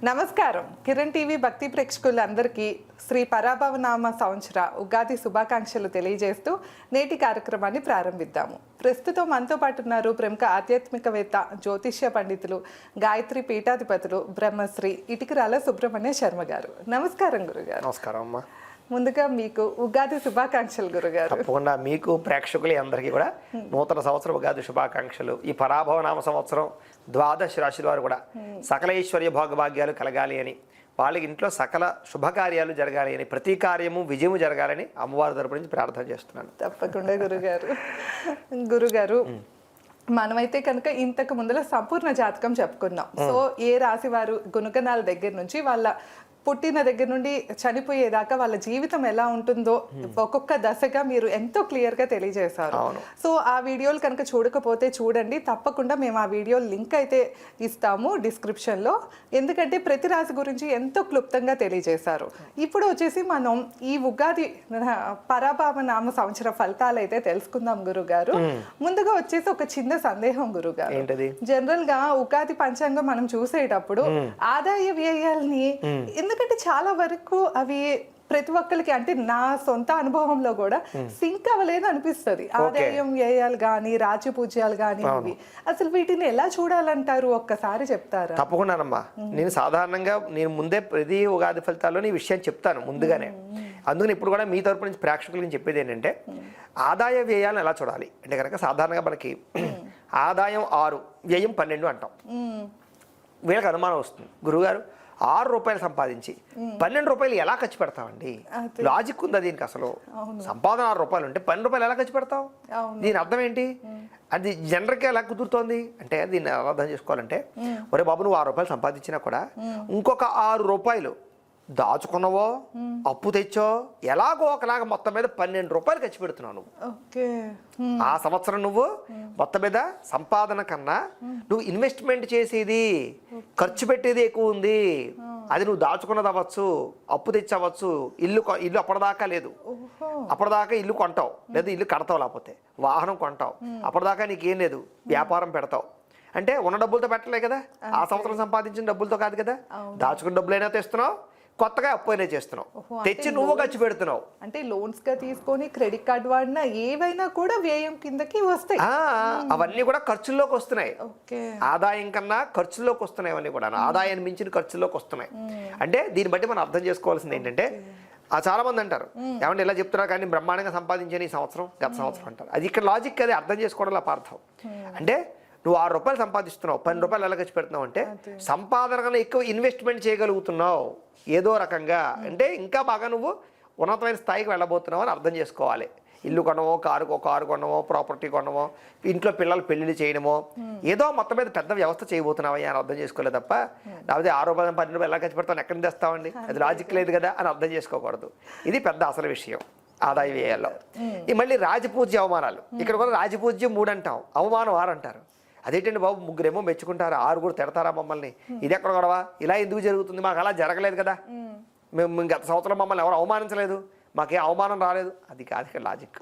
నమస్కారం. కిరణ్ టీవీ భక్తి ప్రేక్షకులందరికీ శ్రీ పరాభవనామ సంవత్సర ఉగాది శుభాకాంక్షలు తెలియజేస్తూ నేటి కార్యక్రమాన్ని ప్రారంభిద్దాము. ప్రస్తుతం మనతో పాటు ఉన్నారు ప్రముఖ ఆధ్యాత్మికవేత్త, జ్యోతిష్య పండితులు, గాయత్రి పీఠాధిపతులు బ్రహ్మశ్రీ ఇటికరాల సుబ్రహ్మణ్య శర్మ గారు. నమస్కారం గురుగారు. నమస్కారం అమ్మా. ముందుగా మీకు ఉగాది శుభాకాంక్షలు గురుగారు. తప్పకుండా మీకు ప్రేక్షకులు అందరికీ కూడా నూతన సంవత్సరం ఉగాది శుభాకాంక్షలు. ఈ పరాభవనామ సంవత్సరం ద్వాదశ రాశుల వారు కూడా సకల ఐశ్వర్య భోగభాగ్యాలు కలగాలి అని, వాళ్ళకి ఇంట్లో సకల శుభకార్యాలు జరగాలి అని, ప్రతి కార్యము విజయము జరగాలని అమ్మవారి తరపు నుంచి ప్రార్థన చేస్తున్నాను. తప్పకుండా గురుగారు మనమైతే కనుక ఇంతకు ముందర సంపూర్ణ జాతకం చెప్పుకున్నాం. సో ఏ రాశి వారు గుణగణాల దగ్గర నుంచి వాళ్ళ పుట్టిన దగ్గర నుండి చనిపోయేదాకా వాళ్ళ జీవితం ఎలా ఉంటుందో ఒక్కొక్క దశగా మీరు ఎంతో క్లియర్గా తెలియజేశారు. సో ఆ వీడియోలు కనుక చూడకపోతే చూడండి, తప్పకుండా మేము ఆ వీడియో లింక్ అయితే ఇస్తాము డిస్క్రిప్షన్లో. ఎందుకంటే ప్రతి రాశి గురించి ఎంతో క్లుప్తంగా తెలియజేశారు. ఇప్పుడు వచ్చేసి మనం ఈ ఉగాది పరాభవ నామ సంవత్సర ఫలితాలు అయితే తెలుసుకుందాం గురుగారు. ముందుగా వచ్చేసి ఒక చిన్న సందేహం గురుగారు. జనరల్ గా ఉగాది పంచాంగం మనం చూసేటప్పుడు ఆదాయ వ్యయాల్ని ఎందుకంటే చాలా వరకు అవి ప్రతి ఒక్కరికి, అంటే నా సొంత అనుభవంలో కూడా సింక్ అవ్వలేదు అనిపిస్తుంది. ఆదాయం వ్యయాలు కానీ రాజ్యపూజ్యాలు కానీ అవి అసలు వీటిని ఎలా చూడాలంటారు, ఒక్కసారి చెప్తారా? తప్పకుండానమ్మా. నేను సాధారణంగా ముందే ప్రతి ఉగాది ఫలితాల్లో ఈ విషయం చెప్తాను ముందుగానే. అందుకని ఇప్పుడు కూడా మీ తరపు నుంచి ప్రేక్షకులకు చెప్పేది ఏంటంటే ఆదాయ వ్యయాలను ఎలా చూడాలి అంటే కనుక సాధారణంగా మనకి ఆదాయం 6, వ్యయం 12 అంటాం. వీళ్ళకి అనుమానం వస్తుంది, గురువుగారు 6 రూపాయలు సంపాదించి 12 రూపాయలు ఎలా ఖర్చు పెడతామండి? లాజిక్ ఉందా దీనికి? అసలు సంపాదన 6 రూపాయలు ఉంటే 12 రూపాయలు ఎలా ఖర్చు పెడతావు? దీని అర్థం ఏంటి? అది జనరల్గా ఎలా కుదురుతోంది అంటే దీన్ని ఎలా అర్థం చేసుకోవాలంటే, ఒరే బాబు నువ్వు 6 రూపాయలు సంపాదించినా కూడా ఇంకొక 6 రూపాయలు దాచుకున్నావో అప్పు తెచ్చో ఎలాగో ఒకలాగా మొత్తం మీద 12 రూపాయలు ఖర్చు పెడుతున్నావు నువ్వు. ఆ సంవత్సరం నువ్వు మొత్తం మీద సంపాదన కన్నా నువ్వు ఇన్వెస్ట్మెంట్ చేసేది, ఖర్చు పెట్టేది ఎక్కువ ఉంది. అది నువ్వు దాచుకున్నది అవ్వచ్చు, అప్పు తెచ్చవచ్చు, ఇల్లు అప్పటిదాకా లేదు, అప్పటిదాకా ఇల్లు కొంటావు, లేదా ఇల్లు కడతావు, లేకపోతే వాహనం కొంటావు, అప్పటిదాకా నీకేం లేదు, వ్యాపారం పెడతావు. అంటే ఉన్న డబ్బులతో పెట్టలే కదా, ఆ సంవత్సరం సంపాదించిన డబ్బులతో కాదు కదా. దాచుకున్న డబ్బులైనా తెస్తున్నావు, కొత్తగా అప్పు అయినా చేస్తున్నావు, తెచ్చి నువ్వు ఖర్చు పెడుతున్నావు. అంటే లోన్స్ గా తీసుకొని క్రెడిట్ కార్డు వాడినా ఏవైనా కూడా వ్యయం కిందకి వస్తాయి. అవన్నీ కూడా ఖర్చుల్లోకి వస్తున్నాయి. ఆదాయం కన్నా ఖర్చుల్లోకి వస్తున్నాయి అవన్నీ కూడా. ఆదాయాన్ని మించిన ఖర్చుల్లోకి వస్తున్నాయి. అంటే దీన్ని బట్టి మనం అర్థం చేసుకోవాల్సింది ఏంటంటే, చాలా మంది అంటారు ఏమంటే ఇలా చెప్తున్నారు కానీ బ్రహ్మాండంగా సంపాదించాను ఈ సంవత్సరం, గత సంవత్సరం అంటారు. అది ఇక్కడ లాజిక్, అది అర్థం చేసుకోవడం అపార్థం. అంటే నువ్వు 6 రూపాయలు సంపాదిస్తున్నావు, 12 రూపాయలు ఎలా ఖర్చు పెడుతున్నావు అంటే సంపాదన కన్నా ఎక్కువ ఇన్వెస్ట్మెంట్ చేయగలుగుతున్నావు ఏదో రకంగా. అంటే ఇంకా బాగా నువ్వు ఉన్నతమైన స్థాయికి వెళ్ళబోతున్నావు అని అర్థం చేసుకోవాలి. ఇల్లు కొనమో, కారు కొనమో, ప్రాపర్టీ కొనమో, ఇంట్లో పిల్లలు పెళ్లిళ్ళు చేయడమో, ఏదో మొత్తం మీద పెద్ద వ్యవస్థ చేయబోతున్నావా అని అర్థం చేసుకోలేదు తప్ప, లేకపోతే 6 రూపాయలు 12 రూపాయలు ఎలా ఖర్చు పెడతావు, ఎక్కడి నుంచి తెస్తామండి, అది లాజిక్ లేదు కదా అని అర్థం చేసుకోకూడదు. ఇది పెద్ద అసలు విషయం ఆదాయ వ్యయాల్లో. ఈ మళ్ళీ రాజపూజ్య అవమానాలు, ఇక్కడ కూడా రాజపూజ్యం 3 అంటాం, అవమానం 6 అంటారు. అదేంటండి బాబు, 3 మెచ్చుకుంటారు, 6 తిడతారా మమ్మల్ని, ఇది ఎక్కడ గొడవ, ఇలా ఎందుకు జరుగుతుంది, మాకు అలా జరగలేదు కదా, మేము గత సంవత్సరం మమ్మల్ని ఎవరు అవమానించలేదు, మాకే అవమానం రాలేదు. అది కాదు ఇక్కడ లాజిక్.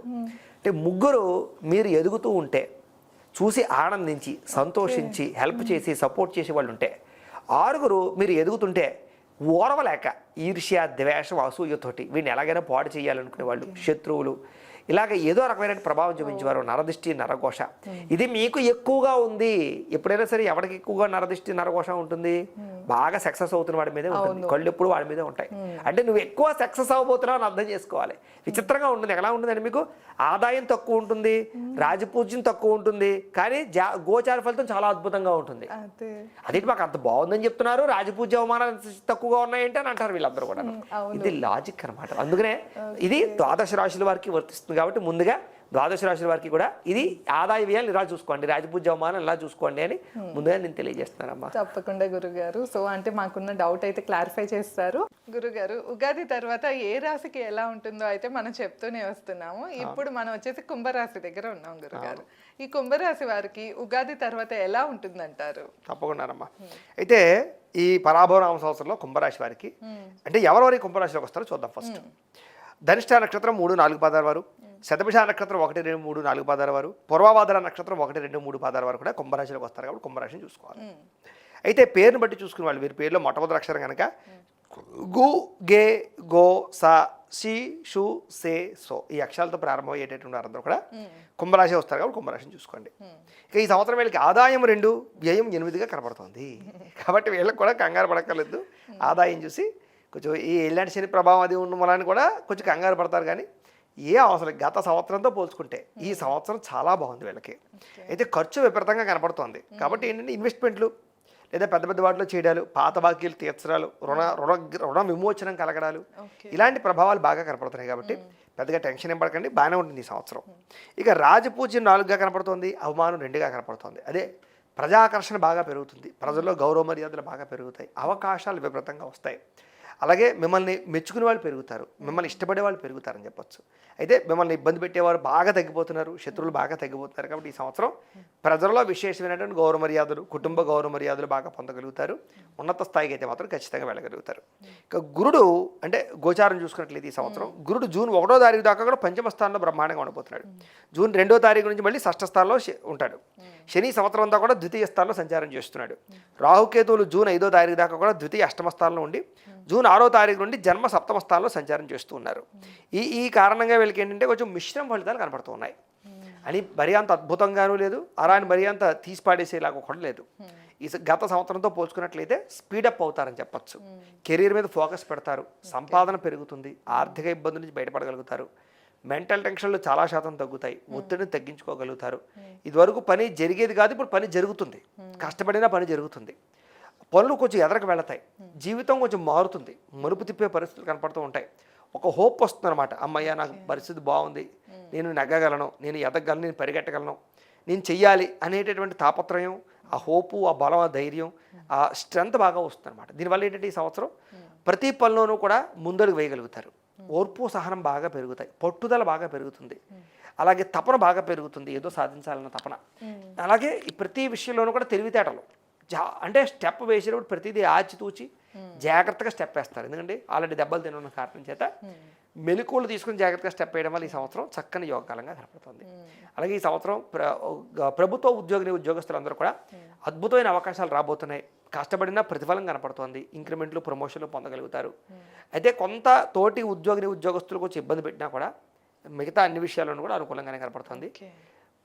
అంటే 3 మీరు ఎదుగుతూ ఉంటే చూసి ఆనందించి సంతోషించి హెల్ప్ చేసి సపోర్ట్ చేసే వాళ్ళు ఉంటే, 6 మీరు ఎదుగుతుంటే ఓరవలేక ఈర్ష్య, ద్వేషం, అసూయతోటి వీడిని ఎలాగైనా పాడు చేయాలనుకునే వాళ్ళు, శత్రువులు, ఇలాగ ఏదో రకమైన ప్రభావం చూపించేవారు, నరదిష్టి, నరఘోష. ఇది మీకు ఎక్కువగా ఉంది. ఎప్పుడైనా సరే ఎవరికి ఎక్కువగా నరదిష్టి, నరఘోష ఉంటుంది? బాగా సక్సెస్ అవుతున్న వాడి మీదే ఉంటుంది. కళ్ళు ఎప్పుడు వాడి మీదే ఉంటాయి. అంటే నువ్వు ఎక్కువ సక్సెస్ అవ్వబోతున్నావు అని అర్థం చేసుకోవాలి. విచిత్రంగా ఉంటుంది. ఎలా ఉంటుందండి, మీకు ఆదాయం తక్కువ ఉంటుంది, రాజపూజ్యం తక్కువ ఉంటుంది, కానీ గోచార ఫలితం చాలా అద్భుతంగా ఉంటుంది. అదేంటి మాకు అంత బాగుందని చెప్తున్నారు, రాజపూజ్య అవమానాలు తక్కువగా ఉన్నాయంటే అని అంటారు వీళ్ళందరూ కూడా. ఇది లాజిక్ అనమాట. అందుకనే ఇది ద్వాదశ రాశుల వారికి వర్తిస్తుంది. కాబట్టి ముందుగా ద్వాదశ రాశుల వారికి కూడా ఇది ఆదాయ వ్యయాలు ఇలా చూసుకోండి, రాజపూజ్య అవమానం ఇలా చూసుకోండి అని ముందుగా నేను తెలియజేస్తున్నానమ్మా. తప్పకుండా గురుగారు. సో అంటే మాకున్న డౌట్ అయితే క్లారిఫై చేస్తారు. గురుగారు, ఉగాది తర్వాత ఏ రాశికి ఎలా ఉంటుందో అయితే మనం చెప్తూనే వస్తున్నాము. ఇప్పుడు మనం వచ్చేసి కుంభరాశి దగ్గర ఉన్నాం గురుగారు. ఈ కుంభరాశి వారికి ఉగాది తర్వాత ఎలా ఉంటుందంటారు? తప్పకుండానమ్మా. అయితే ఈ పరాభవనామ సంవత్సరంలో కుంభరాశి వారికి అంటే ఎవరెవరి కుంభరాశిలోకి వస్తారో చూద్దాం. ఫస్ట్ ధనిష్ఠ నక్షత్రం 3, 4 పాదాల వారు, శతభిష నక్షత్రం 1, 2, 3, 4 పాదాల వారు, పూర్వభాద్ర నక్షత్రం 1, 2, 3 పాదాల వారు కూడా కుంభరాశిలోకి వస్తారు. కాబట్టి కుంభరాశిని చూసుకోవాలి. అయితే పేరుని బట్టి చూసుకునే వాళ్ళు వీరి పేరులో మొట్టమొదటి అక్షరం కనుక గు గే గో సా షి షు సే సో ఈ అక్షరాలతో ప్రారంభమయ్యేటటువంటి వారందరూ కూడా కుంభరాశి వస్తారు కాబట్టి కుంభరాశిని చూసుకోండి. ఇక ఈ సంవత్సరం వీళ్ళకి ఆదాయం 2, వ్యయం 8గా కనపడుతుంది. కాబట్టి వీళ్ళకి కూడా కంగారు పడక్కర్లేదు. ఆదాయం చూసి కొంచెం ఈ ఎల్లాంటి శని ప్రభావం అది ఉన్న వలని కూడా కొంచెం కంగారు పడతారు. కానీ ఏ అవసరం గత సంవత్సరంతో పోల్చుకుంటే ఈ సంవత్సరం చాలా బాగుంది వీళ్ళకి. అయితే ఖర్చు విపరీతంగా కనపడుతోంది. కాబట్టి ఏంటంటే ఇన్వెస్ట్మెంట్లు లేదా పెద్ద పెద్ద వాటిలో చేయడాలు, పాత బాకీలు తీర్చడాలు, రుణ విమోచనం కలగడాలు, ఇలాంటి ప్రభావాలు బాగా కనపడుతున్నాయి. కాబట్టి పెద్దగా టెన్షన్ ఏం పడకండి, బాగానే ఉంటుంది ఈ సంవత్సరం. ఇక రాజపూజ్యం 4గా కనపడుతుంది, అవమానం 2గా కనపడుతుంది. అదే ప్రజాకర్షణ బాగా పెరుగుతుంది, ప్రజల్లో గౌరవ మర్యాదలు బాగా పెరుగుతాయి, అవకాశాలు విపరీతంగా వస్తాయి. అలాగే మిమ్మల్ని మెచ్చుకునే వాళ్ళు పెరుగుతారు, మిమ్మల్ని ఇష్టపడే వాళ్ళు పెరుగుతారని చెప్పొచ్చు. అయితే మిమ్మల్ని ఇబ్బంది పెట్టేవారు బాగా తగ్గిపోతున్నారు, శత్రువులు బాగా తగ్గిపోతున్నారు. కాబట్టి ఈ సంవత్సరం ప్రజల్లో విశేషమైనటువంటి గౌరవ మర్యాదలు, కుటుంబ గౌరవ మర్యాదలు బాగా పొందగలుగుతారు. ఉన్నత స్థాయికి అయితే మాత్రం ఖచ్చితంగా వెళ్ళగలుగుతారు. ఇక గురుడు అంటే గోచారం చూసుకున్నట్లయితే ఈ సంవత్సరం గురుడు జూన్ 1వ తారీఖు దాకా కూడా పంచమ స్థానంలో బ్రహ్మాండంగా ఉండబోతున్నాడు. జూన్ 2వ తారీఖు నుంచి మళ్ళీ షష్ఠ స్థానంలో ఉంటాడు. శని సంవత్సరం అంతా కూడా ద్వితీయ స్థానంలో సంచారం చేస్తున్నాడు. రాహుకేతువులు జూన్ 5వ తారీఖు దాకా కూడా ద్వితీయ అష్టమ స్థానంలో ఉండి జూన్ 6వ తారీఖు నుండి జన్మ సప్తమ స్థానంలో సంచారం చేస్తూ ఉన్నారు. ఈ కారణంగా వీళ్ళకి ఏంటంటే కొంచెం మిశ్రమ ఫలితాలు కనపడుతూ ఉన్నాయి. అని మరీ అంత అద్భుతంగానూ లేదు, అలాని మరీ అంత తీసిపాడేసేలాగా కూడా లేదు. ఈ గత సంవత్సరంతో పోల్చుకున్నట్లయితే స్పీడప్ అవుతారని చెప్పచ్చు. కెరీర్ మీద ఫోకస్ పెడతారు, సంపాదన పెరుగుతుంది, ఆర్థిక ఇబ్బందుల నుంచి బయటపడగలుగుతారు, మెంటల్ టెన్షన్లు చాలా శాతం తగ్గుతాయి, ఒత్తిడిని తగ్గించుకోగలుగుతారు. ఇదివరకు పని జరిగేది కాదు, ఇప్పుడు పని జరుగుతుంది, కష్టపడినా పని జరుగుతుంది, పనులు కొంచెం ఎదరకు వెళతాయి, జీవితం కొంచెం మారుతుంది, మలుపు తిప్పే పరిస్థితులు కనపడుతూ ఉంటాయి. ఒక హోప్ వస్తుంది అనమాట. అమ్మయ్య నాకు పరిస్థితి బాగుంది, నేను నెగ్గగలను, నేను ఎదగలను, నేను పరిగెట్టగలను, నేను చెయ్యాలి అనేటటువంటి తాపత్రయం, ఆ హోపు, ఆ బలం, ఆ ధైర్యం, ఆ స్ట్రెంత్ బాగా వస్తుంది అనమాట. దీనివల్ల ఏంటంటే ఈ సంవత్సరం ప్రతి పనిలోనూ కూడా ముందడుగు వేయగలుగుతారు, ఓర్పు సహనం బాగా పెరుగుతాయి, పట్టుదల బాగా పెరుగుతుంది, అలాగే తపన బాగా పెరుగుతుంది, ఏదో సాధించాలన్న తపన. అలాగే ఈ ప్రతి విషయంలోనూ కూడా తెలివితేటలు అంటే స్టెప్ వేసేటప్పుడు ప్రతిదీ ఆచితూచి జాగ్రత్తగా స్టెప్ వేస్తారు. ఎందుకంటే ఆల్రెడీ దెబ్బలు తిన్న కారణం చేత మెలకువలు తీసుకుని జాగ్రత్తగా స్టెప్ వేయడం వల్ల ఈ సంవత్సరం చక్కని యోగకాలంగా కనపడుతుంది. అలాగే ఈ సంవత్సరం ప్రభుత్వ ఉద్యోగస్తులందరూ కూడా అద్భుతమైన అవకాశాలు రాబోతున్నాయి. కష్టపడినా ప్రతిఫలం కనపడుతుంది, ఇంక్రిమెంట్లు, ప్రమోషన్లు పొందగలుగుతారు. అయితే కొంత తోటి ఉద్యోగస్తులు కొంచెం ఇబ్బంది పెట్టినా కూడా మిగతా అన్ని విషయాలను కూడా అనుకూలంగానే కనపడుతుంది.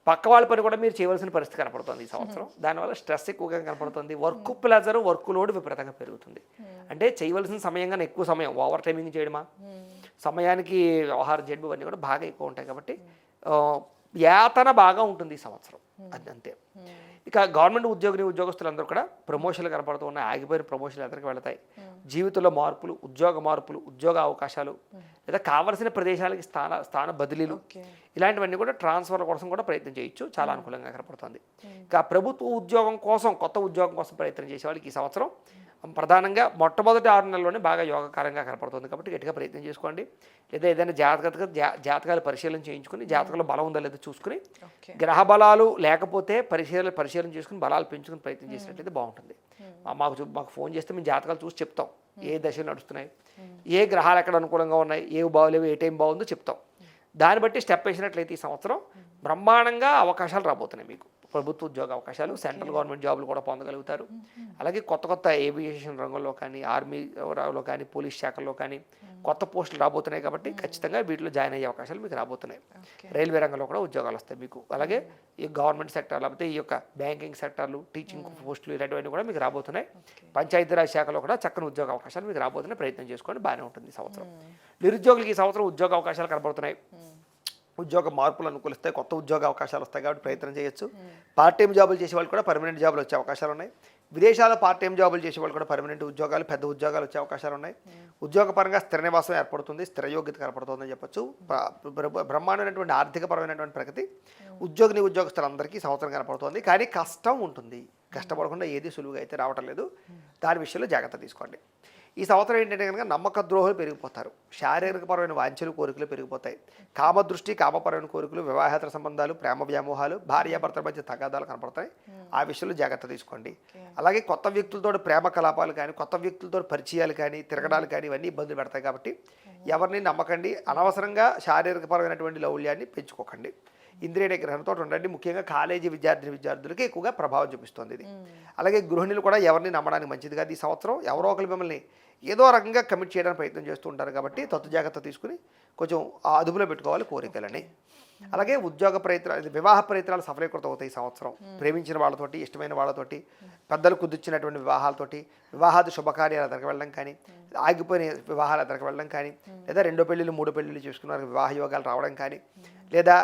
పక్క వాళ్ళ పని కూడా మీరు చేయవలసిన పరిస్థితి కనపడుతుంది ఈ సంవత్సరం. దానివల్ల స్ట్రెస్ ఎక్కువగా కనపడుతుంది, వర్క్ ప్రెజర్, వర్క్ లోడ్ విపరీతంగా పెరుగుతుంది. అంటే చేయవలసిన సమయం కన్నా ఎక్కువ సమయం ఓవర్ టైమింగ్ చేయడమా, సమయానికి వ్యవహారం చేయడం, ఇవన్నీ కూడా బాగా ఎక్కువ ఉంటాయి. కాబట్టి యాతన బాగా ఉంటుంది ఈ సంవత్సరం, అది అంతే. ఇక గవర్నమెంట్ ఉద్యోగస్తులందరూ కూడా ప్రమోషన్లు కనపడుతూ ఉన్నాయి, ఆగిపోయిన ప్రమోషన్లు ఎదురుకు వెళతాయి, జీవితంలో మార్పులు, ఉద్యోగ అవకాశాలు, లేదా కావలసిన ప్రదేశాలకి స్థాన బదిలీలు, ఇలాంటివన్నీ కూడా ట్రాన్స్ఫర్ కోసం కూడా ప్రయత్నం చేయొచ్చు, చాలా అనుకూలంగా కనపడుతుంది. ఇక ప్రభుత్వ ఉద్యోగం కోసం, కొత్త ఉద్యోగం కోసం ప్రయత్నం చేసే వాళ్ళకి ఈ సంవత్సరం ప్రధానంగా మొట్టమొదటి 6 నెలల్లోనే బాగా యోగకారంగా కనపడుతుంది. కాబట్టి గట్టిగా ప్రయత్నం చేసుకోండి. లేదా ఏదైనా జాతకాలు పరిశీలన చేయించుకుని, జాతకంలో బలం ఉందా లేదో చూసుకుని, గ్రహ బలాలు లేకపోతే పరిశీలన చేసుకుని బలాలు పెంచుకుని ప్రయత్నం చేసినట్లయితే బాగుంటుంది. మాకు ఫోన్ చేస్తే మేము జాతకాలు చూసి చెప్తాం, ఏ దశలు నడుస్తున్నాయి, ఏ గ్రహాలు ఎక్కడ అనుకూలంగా ఉన్నాయి, ఏవి బాగోలేవు, ఏ టైం బాగుందో చెప్తాం. దాన్ని బట్టి స్టెప్ వేసినట్లయితే ఈ సంవత్సరం బ్రహ్మాండంగా అవకాశాలు రాబోతున్నాయి. మీకు ప్రభుత్వ ఉద్యోగ అవకాశాలు, సెంట్రల్ గవర్నమెంట్ జాబులు కూడా పొందగలుగుతారు. అలాగే కొత్త ఏవియేషన్ రంగంలో కానీ, ఆర్మీలో కానీ, పోలీస్ శాఖల్లో కానీ కొత్త పోస్టులు రాబోతున్నాయి. కాబట్టి ఖచ్చితంగా వీటిలో జాయిన్ అయ్యే అవకాశాలు మీకు రాబోతున్నాయి. రైల్వే రంగంలో కూడా ఉద్యోగాలు వస్తాయి మీకు. అలాగే ఈ గవర్నమెంట్ సెక్టర్, లేకపోతే ఈ యొక్క బ్యాంకింగ్ సెక్టర్లు, టీచింగ్ పోస్టులు, ఇలాంటివన్నీ కూడా మీకు రాబోతున్నాయి. పంచాయతీరాజ్ శాఖలో కూడా చక్కని ఉద్యోగ అవకాశాలు మీకు రాబోతున్నాయి. ప్రయత్నం చేసుకోండి, బాగానే ఉంటుంది ఈ సంవత్సరం. నిరుద్యోగులకి ఈ సంవత్సరం ఉద్యోగ అవకాశాలు కనబడుతున్నాయి. ఉద్యోగ మార్పులు అనుకూలిస్తాయి, కొత్త ఉద్యోగ అవకాశాలు వస్తాయి. కాబట్టి ప్రయత్నం చేయొచ్చు. పార్ట్ టైం జాబులు చేసే వాళ్ళు కూడా పర్మనెంట్ జాబులు వచ్చే అవకాశాలు ఉన్నాయి. విదేశాల్లో పార్ట్ టైం జాబులు చేసే వాళ్ళు కూడా పర్మనెంట్ ఉద్యోగాలు, పెద్ద ఉద్యోగాలు వచ్చే అవకాశాలు ఉన్నాయి. ఉద్యోగపరంగా స్థిర నివాసం ఏర్పడుతుంది, స్థిర యోగ్యత కనపడుతుందని చెప్పొచ్చు. బ్రహ్మాండమైనటువంటి ఆర్థికపరమైనటువంటి ప్రగతి ఉద్యోగస్తులందరికీ సంవత్సరం కనపడుతుంది. కానీ కష్టం ఉంటుంది, కష్టపడకుండా ఏది సులువుగా అయితే రావటం లేదు. దాని విషయంలో జాగ్రత్త తీసుకోండి. ఈ సంవత్సరం ఏంటంటే కనుక నమ్మక ద్రోహులు పెరిగిపోతారు, శారీరకపరమైన వాంఛలు, కోరికలు పెరిగిపోతాయి. కామదృష్టి, కామపరమైన కోరికలు, వివాహేతర సంబంధాలు, ప్రేమ వ్యామోహాలు, భార్యాభర్తల మధ్య తగాదాలు కనపడతాయి. ఆ విషయంలో జాగ్రత్త తీసుకోండి. అలాగే కొత్త వ్యక్తులతో ప్రేమ కలాపాలు కానీ, కొత్త వ్యక్తులతో పరిచయాలు కానీ, తిరగడాలు కానీ, ఇవన్నీ ఇబ్బందులు పెడతాయి. కాబట్టి ఎవరిని నమ్మకండి, అనవసరంగా శారీరకపరమైనటువంటి లౌల్యాన్ని పెంచుకోకండి. ఇంద్రియ నిగ్రహంతో ఉండండి. ముఖ్యంగా కాలేజీ విద్యార్థులకి ఎక్కువగా ప్రభావం చూపిస్తుంది ఇది. అలాగే గృహిణులు కూడా ఎవరిని నమ్మడానికి మంచిది కాదు ఈ సంవత్సరం. ఎవరో ఒకరు మిమ్మల్ని ఏదో రకంగా కమిట్ చేయడానికి ప్రయత్నం చేస్తూ ఉంటారు కాబట్టి తత్తు జాగ్రత్త తీసుకుని కొంచెం ఆ అదుపులో పెట్టుకోవాలి కోరికలని. అలాగే ఉద్యోగ ప్రయత్నాలు, వివాహ ప్రయత్నాలు సఫలీకృతం అవుతాయి ఈ సంవత్సరం. ప్రేమించిన వాళ్ళతోటి, ఇష్టమైన వాళ్ళతోటి, పెద్దలు కుదిర్చినటువంటి వివాహాలతోటి, వివాహాది శుభకార్యాలు ఎదరికి వెళ్ళడం కానీ, ఆగిపోయిన వివాహాలు ఎదరికి వెళ్ళడం కానీ, లేదా 2 పెళ్ళిళ్ళు 3 పెళ్ళిళ్ళు చేసుకున్నారు వివాహ యోగాలు రావడం కానీ, లేదా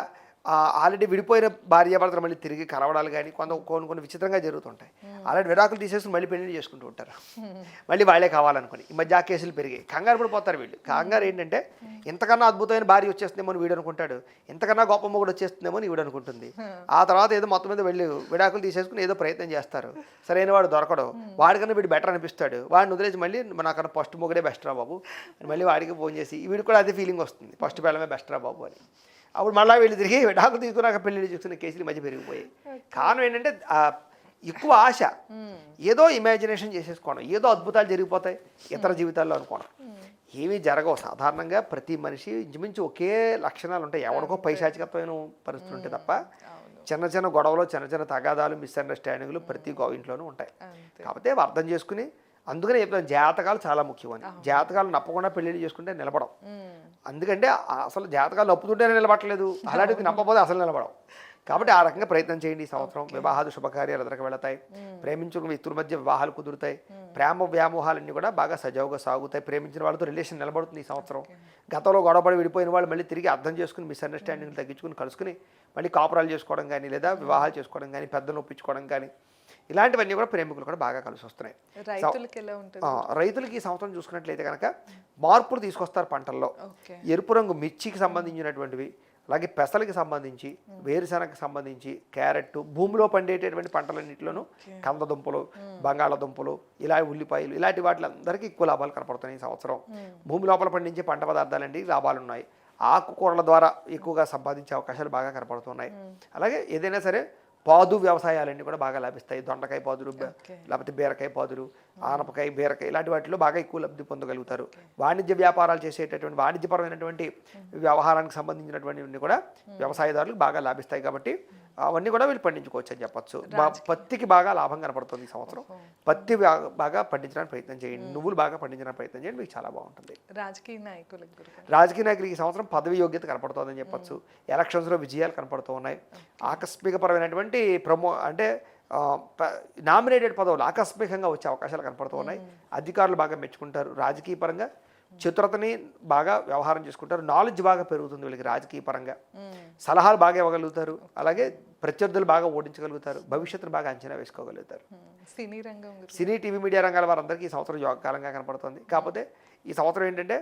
ఆల్రెడీ విడిపోయిన భార్యాభర్తలు మళ్ళీ తిరిగి కలవడాలు కానీ కొన్ని విచిత్రంగా జరుగుతుంటాయి. ఆల్రెడీ విడాకులు తీసేసుకుని మళ్ళీ పెళ్లి చేసుకుంటూ ఉంటారు, మళ్ళీ వాళ్ళే కావాలనుకుని. ఈ మధ్య ఆ కేసులు పెరిగాయి. కంగారు పడిపోతారు వీళ్ళు. కంగారు ఏంటంటే ఇంతకన్నా అద్భుతమైన భార్య వచ్చేస్తుందేమో అని వీడు అనుకుంటాడు, ఇంతకన్నా గొప్ప మొగుడు వచ్చేస్తుందేమో అని వీడు అనుకుంటుంది. ఆ తర్వాత ఏదో మొత్తం మీద వెళ్ళి విడాకులు తీసేసుకుని ఏదో ప్రయత్నం చేస్తారు. సరైన వాడు దొరకడు, వాడికన్నా వీడు బెటర్ అనిపిస్తాడు, వాడిని వదిలేసి మళ్ళీ నాకన్నా ఫస్ట్ మొగుడే బెస్ట్ రా బాబు అని మళ్ళీ వాడికి ఫోన్ చేసి వీడికి కూడా అదే ఫీలింగ్ వస్తుంది, ఫస్ట్ పిల్లమే బెస్ట్ రా బాబు అని. అప్పుడు మళ్ళీ వీళ్ళు తిరిగి విడాకులు తీసుకున్నాక పెళ్ళిళ్ళు చూస్తున్న కేసులు మధ్య పెరిగిపోయాయి. కారణం ఏంటంటే ఎక్కువ ఆశ, ఏదో ఇమాజినేషన్ చేసేసుకోవడం, ఏదో అద్భుతాలు జరిగిపోతాయి ఇతర జీవితాల్లో అనుకోవడం. ఏమీ జరగవు. సాధారణంగా ప్రతి మనిషి ఇంచుమించు ఒకే లక్షణాలు ఉంటాయి. ఎవరికో పైశాచికత్వమైన పరిస్థితులు ఉంటాయి తప్ప చిన్న చిన్న గొడవలు, చిన్న చిన్న తగాదాలు, మిస్అండర్స్టాండింగ్లు ప్రతి ఇంట్లోనూ ఉంటాయి. కాకపోతే అర్థం చేసుకుని, అందుకనే చెప్తాను జాతకాలు చాలా ముఖ్యం అని. జాతకాలు నప్పకుండా పెళ్ళిళ్ళు చేసుకుంటే నిలబడం. అందుకంటే అసలు జాతకాలు నప్పుతుంటేనే నిలబడలేదు, అలాంటిది నప్పపోతే అసలు నిలబడవు. కాబట్టి ఆ రకంగా ప్రయత్నం చేయండి ఈ సంవత్సరం. వివాహాలు శుభకార్యాలు ఎదురకు వెళతాయి. ప్రేమించుకున్న వ్యక్తుల మధ్య వివాహాలు కుదురుతాయి. ప్రేమ వ్యామోహాలన్నీ కూడా బాగా సజావుగా సాగుతాయి. ప్రేమించిన వాళ్ళతో రిలేషన్ నిలబడుతుంది ఈ సంవత్సరం. గతంలో గొడవపడి విడిపోయిన వాళ్ళు మళ్ళీ తిరిగి అర్థం చేసుకుని, మిస్అండర్స్టాండింగ్లు తగ్గించుకుని కలుసుకుని మళ్ళీ కాపురాలు చేసుకోవడం కానీ, లేదా వివాహాలు చేసుకోవడం కానీ, పెద్దలు ఒప్పించుకోవడం కానీ, ఇలాంటివన్నీ కూడా ప్రేమికులు కూడా బాగా కలిసి వస్తున్నాయి. రైతులకి ఈ సంవత్సరం చూసుకున్నట్లయితే కనుక మార్పులు తీసుకొస్తారు పంటల్లో. ఎరుపు రంగు మిర్చికి సంబంధించినటువంటివి, అలాగే పెసలకి సంబంధించి, వేరుశనగకి సంబంధించి, క్యారెట్, భూమిలో పండేటటువంటి పంటలన్నింటిలోనూ కందదుంపలు, బంగాళదుంపలు, ఇలా ఉల్లిపాయలు, ఇలాంటి వాటిలందరికీ ఎక్కువ లాభాలు కనపడుతున్నాయి ఈ సంవత్సరం. భూమి లోపల పండించే పంట పదార్థాలండి లాభాలు ఉన్నాయి. ఆకుకూరల ద్వారా ఎక్కువగా సంపాదించే అవకాశాలు బాగా కనపడుతున్నాయి. అలాగే ఏదైనా సరే పాదు వ్యవసాయాలన్నీ కూడా బాగా లభిస్తాయి. దొండకాయ పాదులు, లేకపోతే బీరకాయ పాదులు, ఆనపకాయ, బీరకాయ, ఇలాంటి వాటిలో బాగా ఎక్కువ లబ్ధి పొందగలుగుతారు. వాణిజ్య వ్యాపారాలు చేసేటటువంటి, వాణిజ్యపరమైనటువంటి వ్యవహారానికి సంబంధించినటువంటివన్నీ కూడా వ్యవసాయదారులకు బాగా లాభిస్తాయి. కాబట్టి అవన్నీ కూడా వీళ్ళు పండించుకోవచ్చు అని చెప్పచ్చు. పత్తికి బాగా లాభం కనపడుతుంది ఈ సంవత్సరం. పత్తి బాగా పండించడానికి ప్రయత్నం చేయండి. నువ్వులు బాగా పండించడానికి ప్రయత్నం చేయండి, మీకు చాలా బాగుంటుంది. రాజకీయ నాయకులకి ఈ సంవత్సరం పదవి యోగ్యత కనపడుతుందని చెప్పచ్చు. ఎలక్షన్స్లో విజయాలు కనపడుతూ ఉన్నాయి. ఆకస్మికపరమైనటువంటి అంటే నామినేటెడ్ పదవులు ఆకస్మికంగా వచ్చే అవకాశాలు కనపడుతూ ఉన్నాయి. అధికారులు బాగా మెచ్చుకుంటారు. రాజకీయ పరంగా చతురతని బాగా వ్యవహారం చేసుకుంటారు. నాలెడ్జ్ బాగా పెరుగుతుంది వీళ్ళకి. రాజకీయ పరంగా సలహాలు బాగా ఇవ్వగలుగుతారు. అలాగే ప్రత్యర్థులు బాగా ఓడించగలుగుతారు. భవిష్యత్తును బాగా అంచనా వేసుకోగలుగుతారు. సినీ, టీవీ, మీడియా రంగాల వారందరికీ ఈ సంవత్సరం యోగకాలంగా కనపడుతుంది. కాకపోతే ఈ సంవత్సరం ఏంటంటే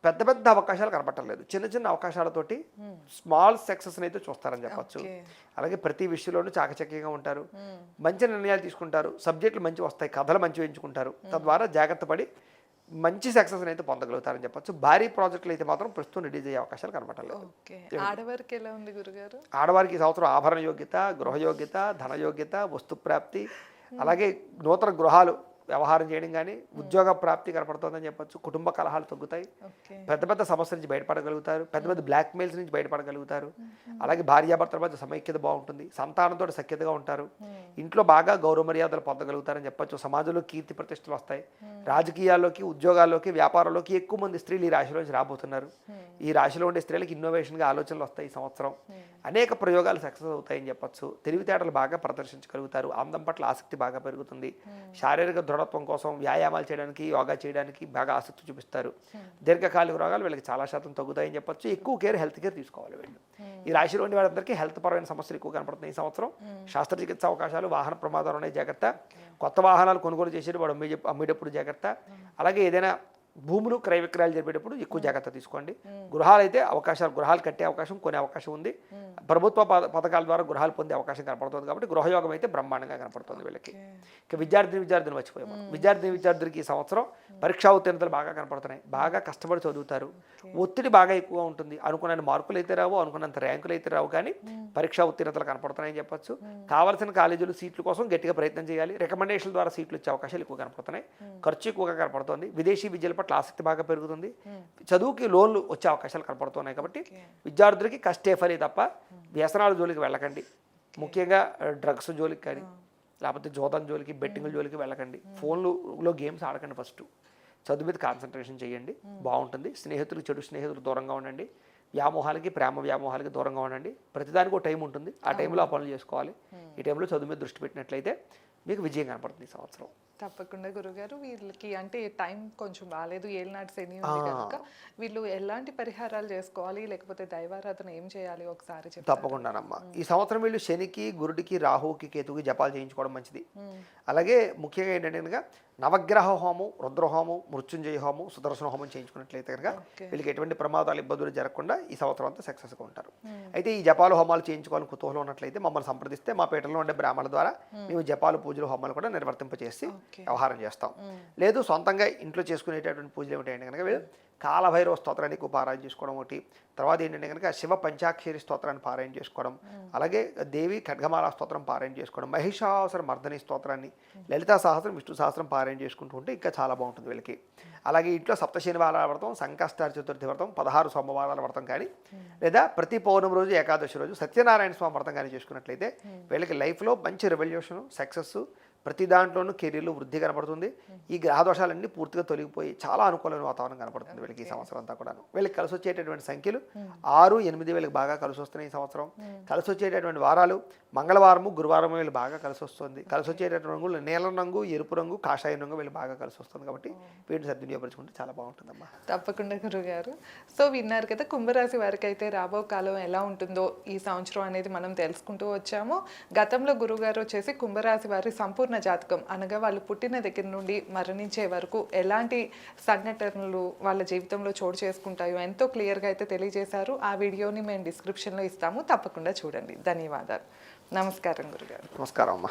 పెద్ద పెద్ద అవకాశాలు కనపడలేదు. చిన్న చిన్న అవకాశాలతోటి స్మాల్ సక్సెస్ని అయితే చూస్తారని చెప్పచ్చు. అలాగే ప్రతి విషయంలోనూ చాకచక్యంగా ఉంటారు. మంచి నిర్ణయాలు తీసుకుంటారు. సబ్జెక్టులు మంచి వస్తాయి. కథలు మంచివి ఎంచుకుంటారు. తద్వారా జాగ్రత్త పడి మంచి సక్సెస్ అయితే పొందగలుగుతారని చెప్పచ్చు. భారీ ప్రాజెక్టులు అయితే మాత్రం ప్రస్తుతం రిలీజ్ అయ్యే అవకాశాలు కనపడలేదు. ఆడవారికి ఈ సంవత్సరం ఆభరణ యోగ్యత, గృహ యోగ్యత, ధన యోగ్యత, వస్తు ప్రాప్తి, అలాగే నూతన గృహాలు వ్యవహారం చేయడం కానీ, ఉద్యోగ ప్రాప్తి కనపడుతుందని చెప్పచ్చు. కుటుంబ కలహాలు తగ్గుతాయి. పెద్ద పెద్ద సమస్యల నుంచి బయటపడగలుగుతారు. పెద్ద పెద్ద బ్లాక్ మెయిల్స్ నుంచి బయటపడగలుగుతారు. అలాగే భార్యాభర్తల మధ్య సమైక్యత బాగుంటుంది. సంతానంతో సఖ్యతగా ఉంటారు. ఇంట్లో బాగా గౌరవ మర్యాదలు పొందగలుగుతారని చెప్పచ్చు. సమాజంలో కీర్తి ప్రతిష్టలు వస్తాయి. రాజకీయాల్లోకి, ఉద్యోగాల్లోకి, వ్యాపారంలోకి ఎక్కువ మంది స్త్రీలు ఈ రాశిలోంచి రాబోతున్నారు. ఈ రాశిలో ఉండే స్త్రీలకు ఇన్నోవేషన్గా ఆలోచనలు వస్తాయి ఈ సంవత్సరం. అనేక ప్రయోగాలు సక్సెస్ అవుతాయని చెప్పచ్చు. తెలివితేటలు బాగా ప్రదర్శించగలుగుతారు. అందం పట్ల ఆసక్తి బాగా పెరుగుతుంది. శారీరక దృఢత్వం కోసం వ్యాయామాలు చేయడానికి, యోగా చేయడానికి బాగా ఆసక్తి చూపిస్తారు. దీర్ఘకాలిక రోగాలు వీళ్ళకి చాలా శాతం తగ్గుతాయని చెప్పచ్చు. ఎక్కువ హెల్త్ కేర్ తీసుకోవాలి వీళ్ళు. ఈ రాశిలో ఉండే వాళ్ళందరికీ హెల్త్ పరమైన సమస్యలు ఎక్కువ కనపడుతున్నాయి ఈ సంవత్సరం. శస్త్రచికిత్స అవకాశాలు, వాహన ప్రమాదాలు ఉన్నాయి, జాగ్రత్త. కొత్త వాహనాలు కొనుగోలు చేసేటప్పుడు అమ్మేటప్పుడు జాగ్రత్త. అలాగే ఏదైనా భూములు క్రయ విక్రయాలు జరిపేటప్పుడు ఎక్కువ జాగ్రత్త తీసుకోండి. గృహాలు అయితే గృహాలు కట్టే అవకాశం, కొనే అవకాశం ఉంది. ప్రభుత్వ పథకాల ద్వారా గృహాలు పొందే అవకాశం కనపడుతుంది. కాబట్టి గృహయోగం అయితే బ్రహ్మాండంగా కనపడుతుంది వీళ్ళకి. ఇక విద్యార్థులు మర్చిపోయాము. విద్యార్థులకి ఈ సంవత్సరం పరీక్షా ఉత్తీర్ణతలు బాగా కనపడుతున్నాయి. బాగా కష్టపడి చదువుతారు. ఒత్తిడి బాగా ఎక్కువ ఉంటుంది. అనుకున్న మార్కులు అయితే రావు, అనుకున్నంత ర్యాంకులు అయితే రావు, కానీ పరీక్షా ఉత్తీర్ణతలు కనపడుతున్నాయని చెప్పచ్చు. కావాల్సిన కాలేజీలు సీట్ల కోసం గట్టిగా ప్రయత్నం చేయాలి. రికమెండేషన్ ద్వారా సీట్లు వచ్చే అవకాశాలు ఎక్కువ కనపడుతున్నాయి. ఖర్చు ఎక్కువగా కనపడుతుంది. విదేశీ విద్యల పట్ల ఆసక్తి బాగా పెరుగుతుంది, చదువుకి లోన్లు వచ్చే అవకాశాలు కనపడుతున్నాయి. కాబట్టి విద్యార్థులకి కష్టే ఫలి తప్ప వ్యసనాల జోలికి వెళ్ళకండి. ముఖ్యంగా డ్రగ్స్ జోలికి కానీ లేకపోతే జోదం జోలికి బెట్టింగ్ల జోలికి వెళ్ళకండి. ఫోన్లో గేమ్స్ ఆడకండి. ఫస్ట్ చదువు మీద కాన్సన్ట్రేషన్ చేయండి, బాగుంటుంది. స్నేహితులు చెడు స్నేహితులు దూరంగా ఉండండి. వ్యామోహాలకి ప్రేమ వ్యామోహాలకి దూరంగా ఉండండి. ప్రతిదానికి ఒక టైం ఉంటుంది, ఆ టైంలో ఆ పనులు చేసుకోవాలి. ఈ టైంలో చదువు మీద దృష్టి పెట్టినట్లయితే మీకు విజయం కనపడుతుంది ఈ సంవత్సరం. తప్పకుండా గురుగారు. వీళ్ళకి అంటే టైం కొంచెం బాగాలేదు, ఏళ్ళనాటి శని ఉంది కనుక వీళ్ళు ఎలాంటి పరిహారాలు చేసుకోవాలి, లేకపోతే దైవారాధన ఏం చేయాలి ఒకసారి చెప్పండి. తప్పకుండానమ్మా. ఈ సంవత్సరం వీళ్ళు శనికి, గురుడికి, రాహుకి, కేతుకి జపాలు చేయించుకోవడం మంచిది. అలాగే ముఖ్యంగా ఏంటంటే కనుక నవగ్రహ హోమం, రుద్రహోమం, మృత్యుంజయ హోమం, సుదర్శన హోమం చేయించుకున్నట్లయితే కనుక వీళ్ళకి ఎటువంటి ప్రమాదాలు ఇబ్బందులు జరగకుండా ఈ సంవత్సరం అంతా సక్సెస్గా ఉంటారు. అయితే ఈ జపాలు హోమాలు చేయించుకోవాలని కుతూహలం ఉన్నట్లయితే మమ్మల్ని సంప్రదిస్తే మా పీఠంలో ఉండే బ్రాహ్మణుల ద్వారా మేము జపాలు పూజలు హోమాలు కూడా నిర్వర్తింపచేసి వ్యవహారం చేస్తాం. లేదు సొంతంగా ఇంట్లో చేసుకునేటటువంటి పూజలు ఏమిటంటే కనుక వీళ్ళు కాలభైరవ స్తోత్రానికి పారాయణ చేసుకోవడం ఒకటి, తర్వాత ఏంటంటే కనుక శివ పంచాక్షరి స్తోత్రాన్ని పారాయణ చేసుకోవడం, అలాగే దేవి ఖడ్గమాల స్తోత్రం పారాయణ చేసుకోవడం, మహిషాసుర మర్దని స్తోత్రాన్ని, లలితా సహస్రం, విష్ణు సహస్రం పారాయణ చేసుకుంటూ ఉంటే ఇంకా చాలా బాగుంటుంది వీళ్ళకి. అలాగే ఇంట్లో సప్త శనివారాల వ్రతం, సంకష్టార చతుర్థి వ్రతం, 16 సోమవారాల వ్రతం కానీ లేదా ప్రతి పౌర్ణమి రోజు, ఏకాదశి రోజు సత్యనారాయణ స్వామి వ్రతం కానీ చేసుకున్నట్లయితే వీళ్ళకి లైఫ్లో మంచి రెవల్యూషన్, సక్సెస్, ప్రతి దాంట్లోనూ కెరీర్లో వృద్ధి కనపడుతుంది. ఈ గ్రహదోషాలన్నీ పూర్తిగా తొలగిపోయి చాలా అనుకూలమైన వాతావరణం కనపడుతుంది వీళ్ళకి ఈ సంవత్సరం అంతా కూడా. వీళ్ళకి కలిసి వచ్చేటటువంటి సంఖ్యలు 6, 8 వీళ్ళకి బాగా కలిసి వస్తున్నాయి ఈ సంవత్సరం. కలిసి వచ్చేటటువంటి వారాలు మంగళవారము, గురువారము వీళ్ళు బాగా కలిసి వస్తుంది. కలిసి వచ్చేటటువంటి రంగులు నీలం రంగు, ఎరుపు రంగు, కాషాయం రంగు వీళ్ళు బాగా కలిసి వస్తుంది. కాబట్టి వీటిని సద్వినియోగపరుచుకుంటే చాలా బాగుంటుందమ్మా. తప్పకుండా గురుగారు. సో విన్నారు కదా, కుంభరాశి వారికి అయితే రాబో కాలం ఎలా ఉంటుందో ఈ సంవత్సరం అనేది మనం తెలుసుకుంటూ వచ్చాము. గతంలో గురుగారు వచ్చేసి కుంభరాశి వారి సంపూర్ణ జాతకం అనగా వాళ్ళు పుట్టిన దగ్గర నుండి మరణించే వరకు ఎలాంటి సంఘటనలు వాళ్ళ జీవితంలో చోటు చేసుకుంటాయో ఎంతో క్లియర్గా అయితే తెలియజేశారు. ఆ వీడియోని మేము డిస్క్రిప్షన్లో ఇస్తాము, తప్పకుండా చూడండి. ధన్యవాదాలు. నమస్కారం గురుగారు. నమస్కారం అమ్మా.